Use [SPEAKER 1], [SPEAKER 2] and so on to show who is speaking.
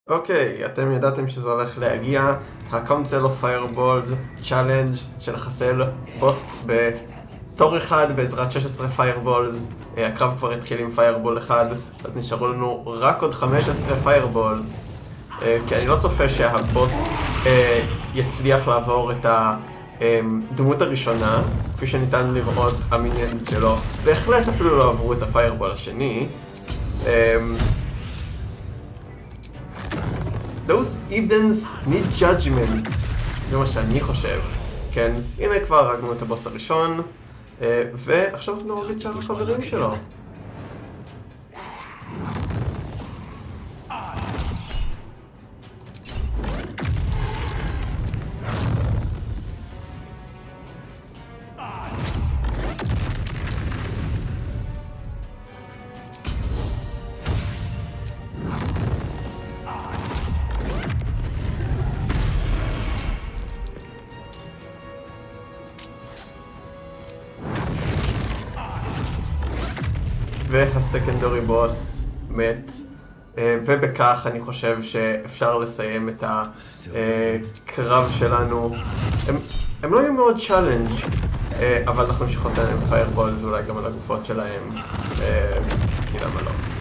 [SPEAKER 1] אוקיי, אתם ידעתם שזה הולך להגיע, ה-Council of Fireballs Challenge של לחסל בוס בתור אחד בעזרת 16 Fireballs. הקרב כבר התחיל עם Fireball אחד, אז נשארו לנו רק עוד 15 Fireballs. כי אני לא צופה שהבוס יצליח לעבור את הדמות הראשונה, כפי שניתן לראות המיניאנס שלו. בהחלט אפילו לא עברו את ה-Fireball השני. Those evidence need judgment. זה מה שאני חושב. כן, הנה כבר הרגנו את הבוס הראשון, ועכשיו נוריד את שאר החברים שלו. והסקנדרי בוס מת, ובכך אני חושב שאפשר לסיים את הקרב שלנו. הם לא יהיו מאוד צ'אלנג', אבל אנחנו נמשיך אותם עם פיירבול ואולי גם על הגופות שלהם, כי למה לא.